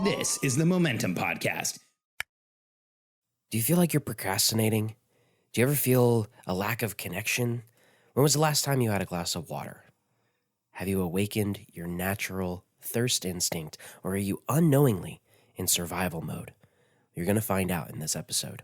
This is the Momentum Podcast. Do you feel like you're procrastinating? Do you ever feel a lack of connection? When was the last time you had a glass of water? Have you awakened your natural thirst instinct, or are you unknowingly in survival mode? You're going to find out in this episode.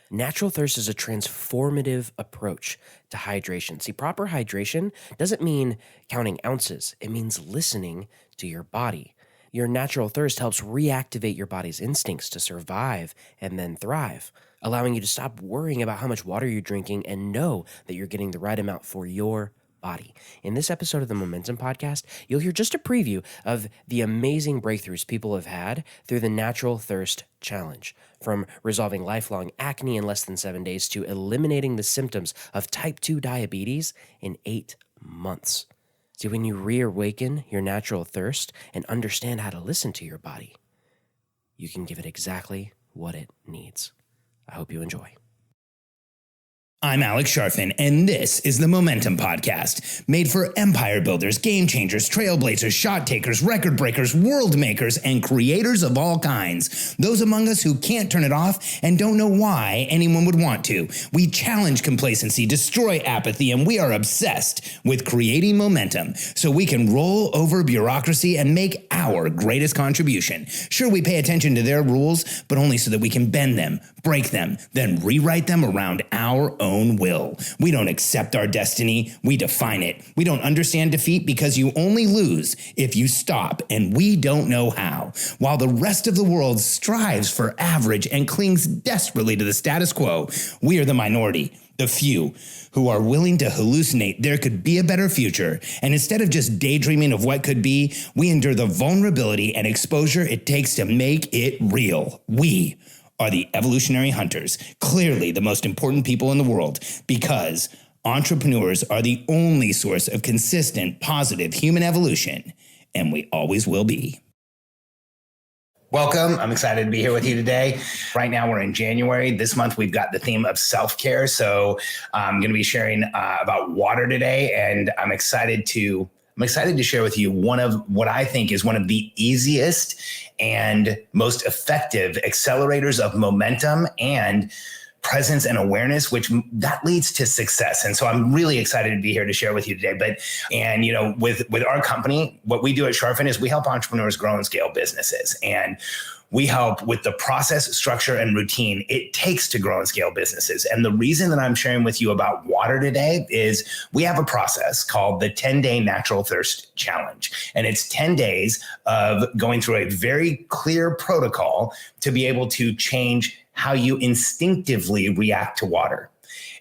Natural thirst is a transformative approach to hydration. See, proper hydration doesn't mean counting ounces. It means listening to your body. Your natural thirst helps reactivate your body's instincts to survive and then thrive, allowing you to stop worrying about how much water you're drinking and know that you're getting the right amount for your body. In this episode of the Momentum Podcast, you'll hear just a preview of the amazing breakthroughs people have had through the Natural Thirst Challenge, from resolving lifelong acne in less than 7 days to eliminating the symptoms of type 2 diabetes in 8 months. See, when you reawaken your natural thirst and understand how to listen to your body, you can give it exactly what it needs. I hope you enjoy. I'm Alex Sharfin, and this is the Momentum Podcast, made for empire builders, game changers, trailblazers, shot takers, record breakers, world makers, and creators of all kinds. Those among us who can't turn it off and don't know why anyone would want to. We challenge complacency, destroy apathy, and we are obsessed with creating momentum so we can roll over bureaucracy and make our greatest contribution. Sure, we pay attention to their rules, but only so that we can bend them, break them, then rewrite them around our own will. We don't accept our destiny, we define it. We don't understand defeat because you only lose if you stop, and we don't know how. While the rest of the world strives for average and clings desperately to the status quo, we are the minority, the few, who are willing to hallucinate there could be a better future. And instead of just daydreaming of what could be, we endure the vulnerability and exposure it takes to make it real. We are the evolutionary hunters, clearly the most important people in the world, because entrepreneurs are the only source of consistent, positive human evolution, and we always will be. Welcome. I'm excited to be here with you today. Right now, we're in January. This month, we've got the theme of self-care. So I'm going to be sharing about water today, and I'm excited to share with you one of what I think is one of the easiest and most effective accelerators of momentum and presence and awareness, which that leads to success. And so I'm really excited to be here to share with you today. With our company, what we do at Sharfin is we help entrepreneurs grow and scale businesses. And we help with the process, structure, and routine it takes to grow and scale businesses. And the reason that I'm sharing with you about water today is we have a process called the 10-Day Natural Thirst Challenge. And it's 10 days of going through a very clear protocol to be able to change how you instinctively react to water.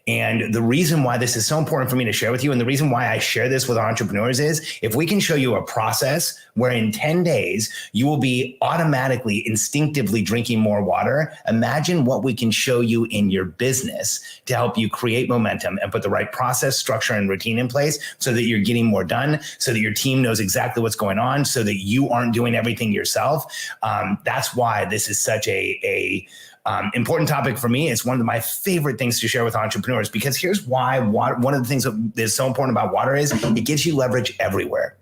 And the reason why this is so important for me to share with you, and the reason why I share this with entrepreneurs, is if we can show you a process where in 10 days, you will be automatically, instinctively drinking more water, imagine what we can show you in your business to help you create momentum and put the right process, structure, and routine in place so that you're getting more done, so that your team knows exactly what's going on, so that you aren't doing everything yourself. That's why this is such a important topic for me. It's one of my favorite things to share with entrepreneurs, because here's why water, one of the things that is so important about water is it gives you leverage everywhere.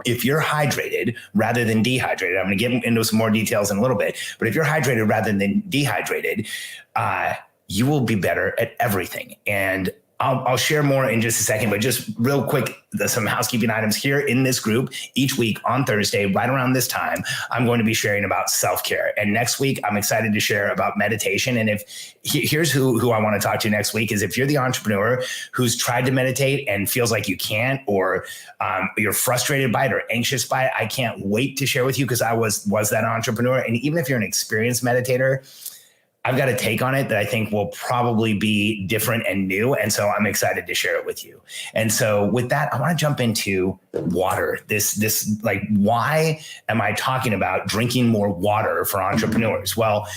If you're hydrated rather than dehydrated, I'm going to get into some more details in a little bit, but if you're hydrated rather than dehydrated, you will be better at everything. And I'll share more in just a second, but just real quick, some housekeeping items here in this group. Each week on Thursday, right around this time, I'm going to be sharing about self-care. And next week, I'm excited to share about meditation. And here's who I want to talk to next week is if you're the entrepreneur who's tried to meditate and feels like you can't, or you're frustrated by it or anxious by it, I can't wait to share with you, because I was that entrepreneur. And even if you're an experienced meditator, I've got a take on it that I think will probably be different and new. And so I'm excited to share it with you. And so with that, I want to jump into water. This like, why am I talking about drinking more water for entrepreneurs? Well,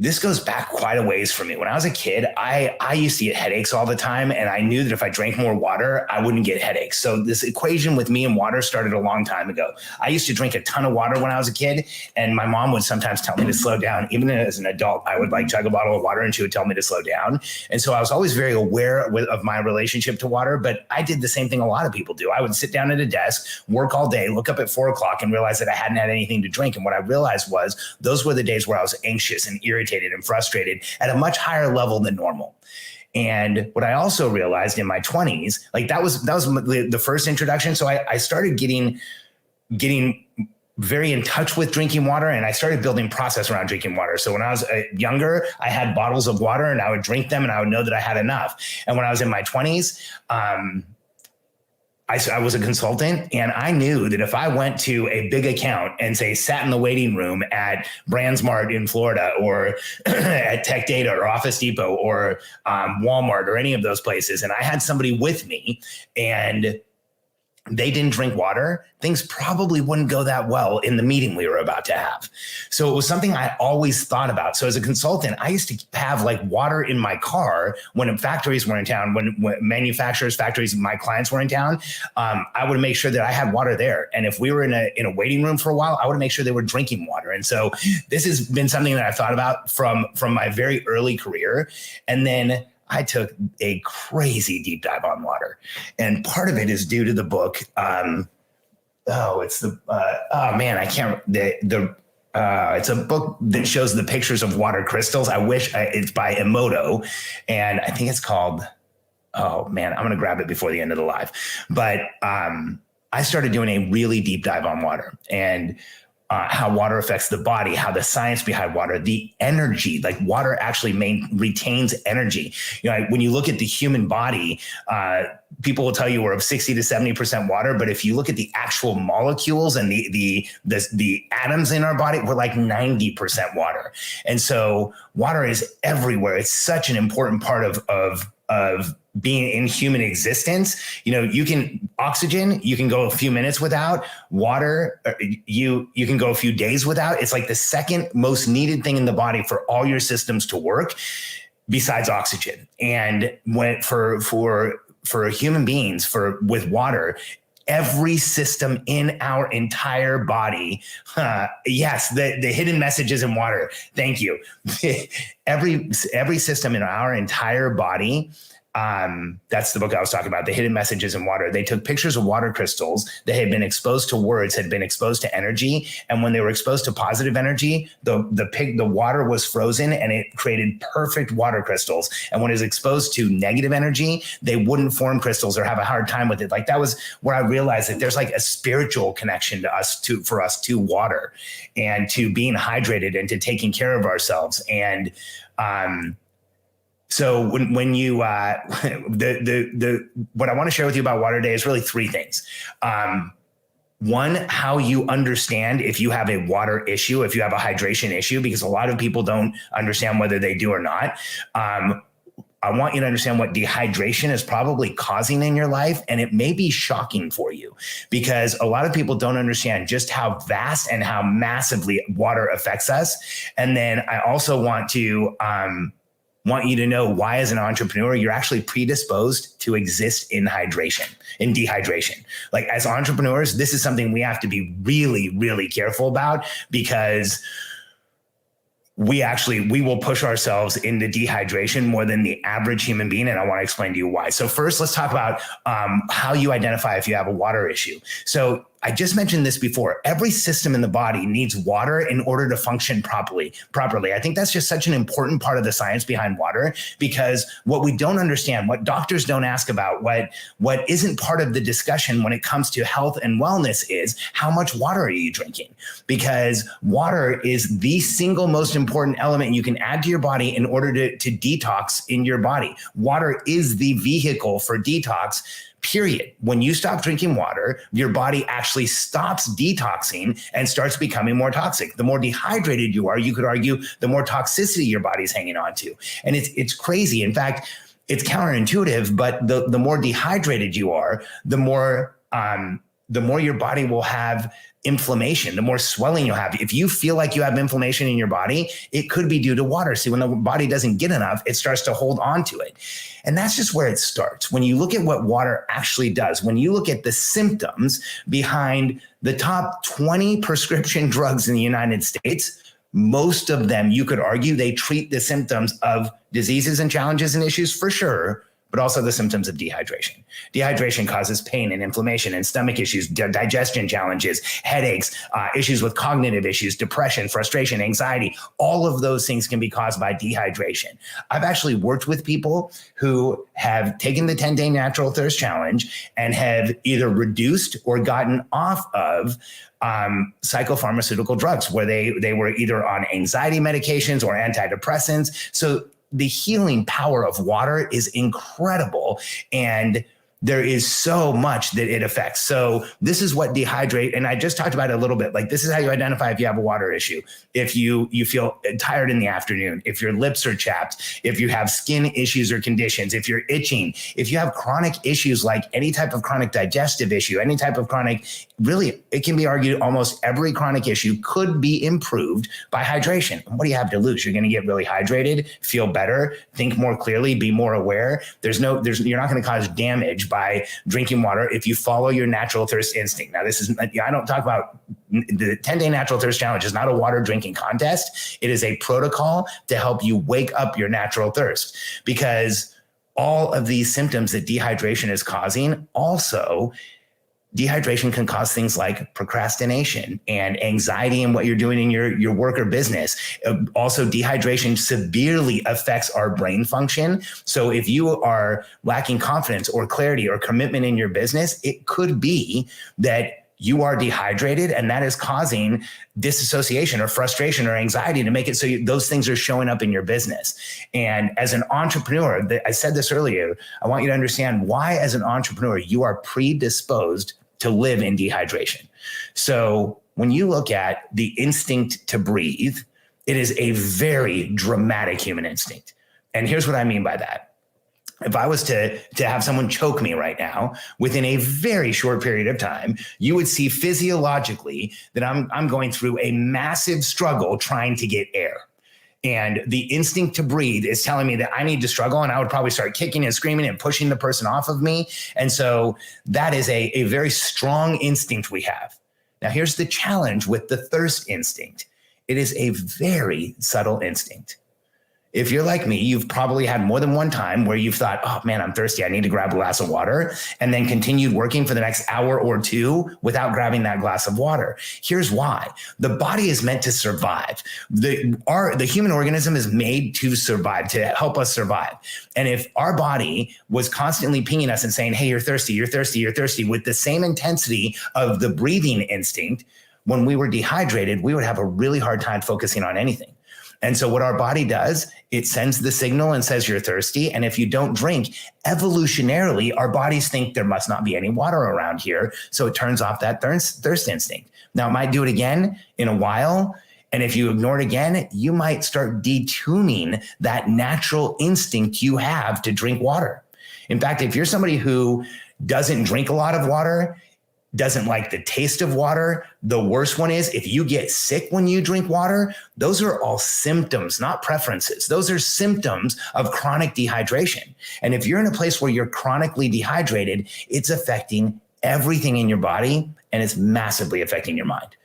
this goes back quite a ways for me. When I was a kid, I used to get headaches all the time, and I knew that if I drank more water, I wouldn't get headaches. So this equation with me and water started a long time ago. I used to drink a ton of water when I was a kid, and my mom would sometimes tell me to slow down. Even as an adult, I would like chug a bottle of water and she would tell me to slow down. And so I was always very aware of my relationship to water, but I did the same thing a lot of people do. I would sit down at a desk, work all day, look up at 4 o'clock and realize that I hadn't had anything to drink. And what I realized was those were the days where I was anxious and irritated and frustrated at a much higher level than normal. And what I also realized in my 20s, like that was the first introduction. So I started getting very in touch with drinking water, and I started building process around drinking water. So when I was younger, I had bottles of water and I would drink them and I would know that I had enough. And when I was in my 20s, I was a consultant, and I knew that if I went to a big account and say sat in the waiting room at BrandsMart in Florida or at Tech Data or Office Depot or Walmart or any of those places, and I had somebody with me and they didn't drink water, things probably wouldn't go that well in the meeting we were about to have. So it was something I always thought about. So as a consultant, I used to have like water in my car when factories were in town, when manufacturers, factories, my clients were in town. I would make sure that I had water there. And if we were in a waiting room for a while, I would make sure they were drinking water. And so this has been something that I've thought about from my very early career. And then I took a crazy deep dive on water, and part of it is due to the book. It's a book that shows the pictures of water crystals. It's by Emoto, and I think it's called, I'm going to grab it before the end of the live. But I started doing a really deep dive on water and how water affects the body, how the science behind water, the energy, like water actually retains energy. When you look at the human body, people will tell you we're of 60 to 70% water, but if you look at the actual molecules and the atoms in our body, we're like 90% water. And so water is everywhere. It's such an important part of being in human existence. You can oxygen, you can go a few minutes without water. You can go a few days without. It's like the second most needed thing in the body for all your systems to work besides oxygen. And for human beings, with water, every system in our entire body. Yes, the hidden messages in water. Thank you. every system in our entire body. That's the book I was talking about, The Hidden Messages in Water. They took pictures of water crystals that had been exposed to words, had been exposed to energy. And when they were exposed to positive energy, the water was frozen and it created perfect water crystals. And when it was exposed to negative energy, they wouldn't form crystals or have a hard time with it. Like that was where I realized that there's like a spiritual connection for us to water and to being hydrated and to taking care of ourselves. And, so when you, what I want to share with you about water today is really three things. One, how you understand if you have a water issue, if you have a hydration issue, because a lot of people don't understand whether they do or not. I want you to understand what dehydration is probably causing in your life. And it may be shocking for you because a lot of people don't understand just how vast and how massively water affects us. And then I also want you to know why, as an entrepreneur, you're actually predisposed to exist in dehydration. Like as entrepreneurs, this is something we have to be really, really careful about because we will push ourselves into dehydration more than the average human being. And I want to explain to you why. So first, let's talk about how you identify if you have a water issue. So I just mentioned this before. Every system in the body needs water in order to function properly. I think that's just such an important part of the science behind water, because what we don't understand, what doctors don't ask about, what isn't part of the discussion when it comes to health and wellness is how much water are you drinking? Because water is the single most important element you can add to your body in order to detox in your body. Water is the vehicle for detox. Period. When you stop drinking water, your body actually stops detoxing and starts becoming more toxic. The more dehydrated you are, you could argue, the more toxicity your body's hanging on to. And it's crazy. In fact, it's counterintuitive, but the more dehydrated you are, the more your body will have inflammation, the more swelling you'll have. If you feel like you have inflammation in your body, it could be due to water. See, when the body doesn't get enough, it starts to hold on to it. And that's just where it starts. When you look at what water actually does, when you look at the symptoms behind the top 20 prescription drugs in the United States, most of them, you could argue, they treat the symptoms of diseases and challenges and issues for sure, but also the symptoms of dehydration. Dehydration causes pain and inflammation and stomach issues, digestion challenges, headaches, issues with cognitive issues, depression, frustration, anxiety. All of those things can be caused by dehydration. I've actually worked with people who have taken the 10-day natural thirst challenge and have either reduced or gotten off of psychopharmaceutical drugs, where they were either on anxiety medications or antidepressants. So the healing power of water is incredible. And there is so much that it affects. So this is what dehydrate, and I just talked about it a little bit. Like, this is how you identify if you have a water issue. If you feel tired in the afternoon, if your lips are chapped, if you have skin issues or conditions, if you're itching, if you have chronic issues like any type of chronic digestive issue, any type of chronic, really, it can be argued almost every chronic issue could be improved by hydration. And what do you have to lose? You're going to get really hydrated, feel better, think more clearly, be more aware. You're not going to cause damage by drinking water if you follow your natural thirst instinct. Now, I don't talk about the 10-day natural thirst challenge is not a water drinking contest. It is a protocol to help you wake up your natural thirst, because all of these symptoms that dehydration is causing, also dehydration can cause things like procrastination and anxiety in what you're doing in your work or business. Also, dehydration severely affects our brain function. So if you are lacking confidence or clarity or commitment in your business, it could be that you are dehydrated, and that is causing disassociation or frustration or anxiety to make it so those things are showing up in your business. And as an entrepreneur, I said this earlier, I want you to understand why, as an entrepreneur, you are predisposed to live in dehydration. So when you look at the instinct to breathe, it is a very dramatic human instinct. And here's what I mean by that. If I was to have someone choke me right now, within a very short period of time, you would see physiologically that I'm going through a massive struggle trying to get air. And the instinct to breathe is telling me that I need to struggle, and I would probably start kicking and screaming and pushing the person off of me. And so that is a very strong instinct we have. Now, here's the challenge with the thirst instinct. It is a very subtle instinct. If you're like me, you've probably had more than one time where you've thought, oh man, I'm thirsty, I need to grab a glass of water, and then continued working for the next hour or two without grabbing that glass of water. Here's why. The body is meant to survive. The human organism is made to survive, to help us survive. And if our body was constantly pinging us and saying, hey, you're thirsty, you're thirsty, you're thirsty, with the same intensity of the breathing instinct, when we were dehydrated, we would have a really hard time focusing on anything. And so what our body does, it sends the signal and says you're thirsty. And if you don't drink, evolutionarily, our bodies think there must not be any water around here. So it turns off that thirst instinct. Now, it might do it again in a while. And if you ignore it again, you might start detuning that natural instinct you have to drink water. In fact, if you're somebody who doesn't drink a lot of water, doesn't like the taste of water, the worst one is if you get sick when you drink water. Those are all symptoms, not preferences. Those are symptoms of chronic dehydration. And if you're in a place where you're chronically dehydrated, it's affecting everything in your body, and it's massively affecting your mind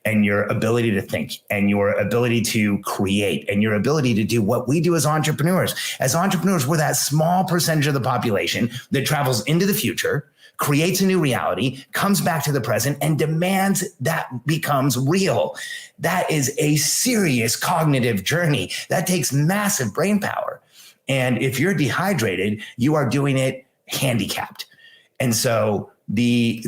and your ability to think and your ability to create and your ability to do what we do as entrepreneurs. As entrepreneurs, we're that small percentage of the population that travels into the future, creates a new reality, comes back to the present, and demands that becomes real. That is a serious cognitive journey. That takes massive brain power. And if you're dehydrated, you are doing it handicapped. And so the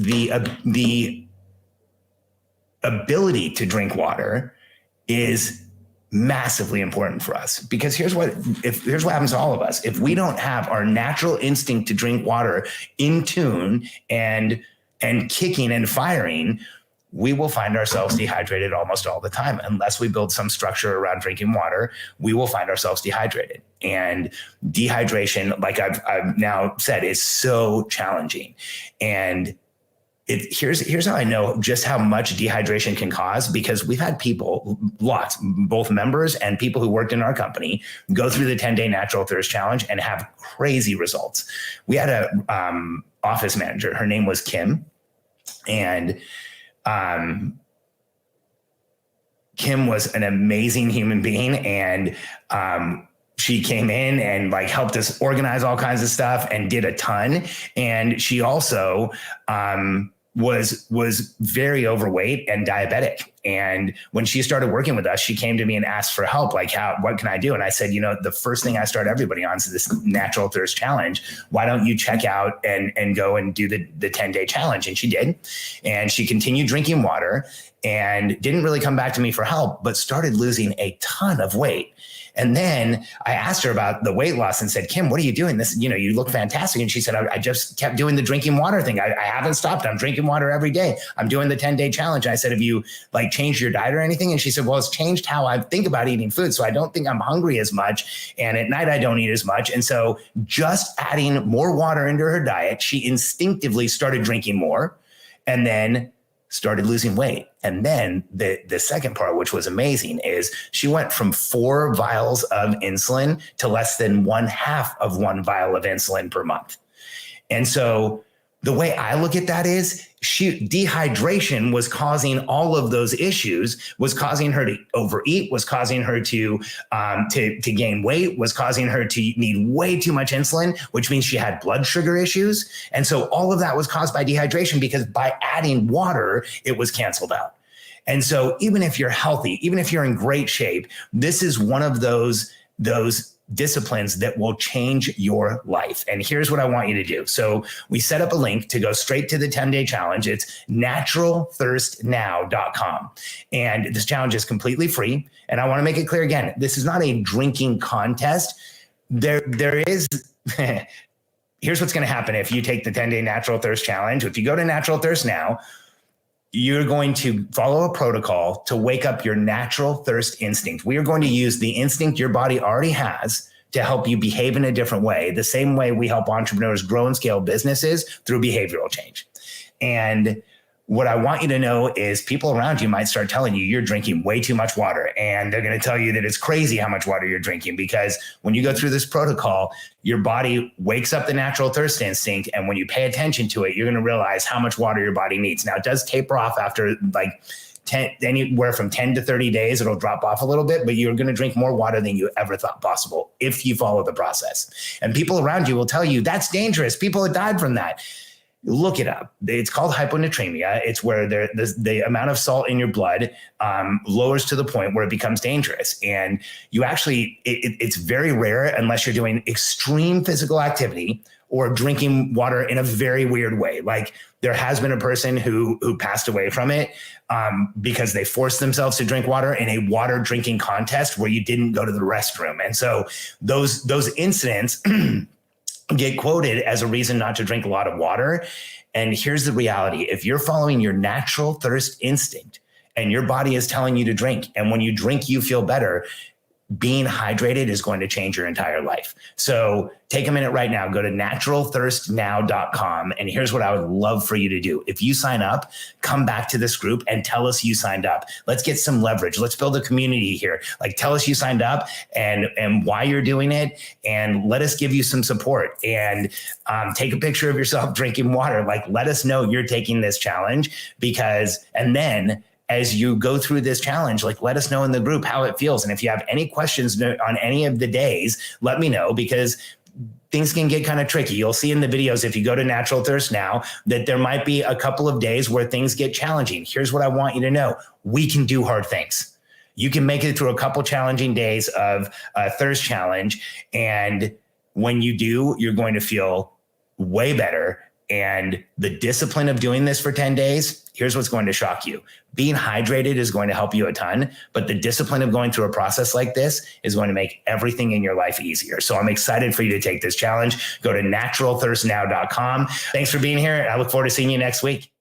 ability to drink water is massively important for us, because here's what happens to all of us. If we don't have our natural instinct to drink water in tune and kicking and firing, we will find ourselves dehydrated almost all the time. Unless we build some structure around drinking water, we will find ourselves dehydrated. And dehydration, like I've now said, is so challenging. And Here's how I know just how much dehydration can cause, because we've had people, lots, both members and people who worked in our company, go through the 10-day natural thirst challenge and have crazy results. We had a office manager. Her name was Kim, and Kim was an amazing human being, and she came in and like helped us organize all kinds of stuff and did a ton. And she also was very overweight and diabetic. And when she started working with us, she came to me and asked for help. Like, what can I do? And I said, the first thing I start everybody on is this natural thirst challenge. Why don't you check out and go and do the 10-day challenge? And she did. And she continued drinking water and didn't really come back to me for help, but started losing a ton of weight. And then I asked her about the weight loss and said, Kim, what are you doing? This, you look fantastic. And she said, I just kept doing the drinking water thing. I haven't stopped. I'm drinking water every day. I'm doing the 10-day challenge. And I said, have you like changed your diet or anything? And she said, well, it's changed how I think about eating food. So I don't think I'm hungry as much. And at night I don't eat as much. And so just adding more water into her diet, she instinctively started drinking more and then started losing weight. And then the second part, which was amazing, is she went from 4 vials of insulin to less than 1/2 of 1 vial of insulin per month. And so the way I look at that is dehydration was causing all of those issues, was causing her to overeat, was causing her to gain weight, was causing her to need way too much insulin, which means she had blood sugar issues. And so all of that was caused by dehydration, because by adding water, it was canceled out. And so even if you're healthy, even if you're in great shape, this is one of those disciplines that will change your life. And here's what I want you to do. So we set up a link to go straight to the 10-day challenge. It's naturalthirstnow.com. And this challenge is completely free. And I want to make it clear again, this is not a drinking contest. There is, here's what's going to happen if you take the 10-day natural thirst challenge. If you go to Natural Thirst Now, you're going to follow a protocol to wake up your natural thirst instinct. We are going to use the instinct your body already has to help you behave in a different way, the same way we help entrepreneurs grow and scale businesses through behavioral change. And what I want you to know is people around you might start telling you you're drinking way too much water. And they're going to tell you that it's crazy how much water you're drinking, because when you go through this protocol, your body wakes up the natural thirst instinct. And when you pay attention to it, you're going to realize how much water your body needs. Now, it does taper off after like anywhere from 10 to 30 days. It'll drop off a little bit, but you're going to drink more water than you ever thought possible if you follow the process. And people around you will tell you that's dangerous. People have died from that. Look it up. It's called hyponatremia. It's where the amount of salt in your blood lowers to the point where it becomes dangerous. And you actually, it's very rare unless you're doing extreme physical activity or drinking water in a very weird way. Like there has been a person who passed away from it because they forced themselves to drink water in a water drinking contest where you didn't go to the restroom. And so those incidents get quoted as a reason not to drink a lot of water. And here's the reality. If you're following your natural thirst instinct and your body is telling you to drink, and when you drink, you feel better, being hydrated is going to change your entire life. So take a minute right now, go to naturalthirstnow.com. And here's what I would love for you to do. If you sign up, come back to this group and tell us you signed up. Let's get some leverage. Let's build a community here. Like tell us you signed up and why you're doing it. And let us give you some support, and take a picture of yourself drinking water. Like let us know you're taking this challenge, and then as you go through this challenge, like let us know in the group how it feels. And if you have any questions on any of the days, let me know, because things can get kind of tricky. You'll see in the videos, if you go to Natural Thirst Now, that there might be a couple of days where things get challenging. Here's what I want you to know. We can do hard things. You can make it through a couple challenging days of a thirst challenge. And when you do, you're going to feel way better. And the discipline of doing this for 10 days, here's what's going to shock you. Being hydrated is going to help you a ton, but the discipline of going through a process like this is going to make everything in your life easier. So I'm excited for you to take this challenge. Go to naturalthirstnow.com. Thanks for being here. I look forward to seeing you next week.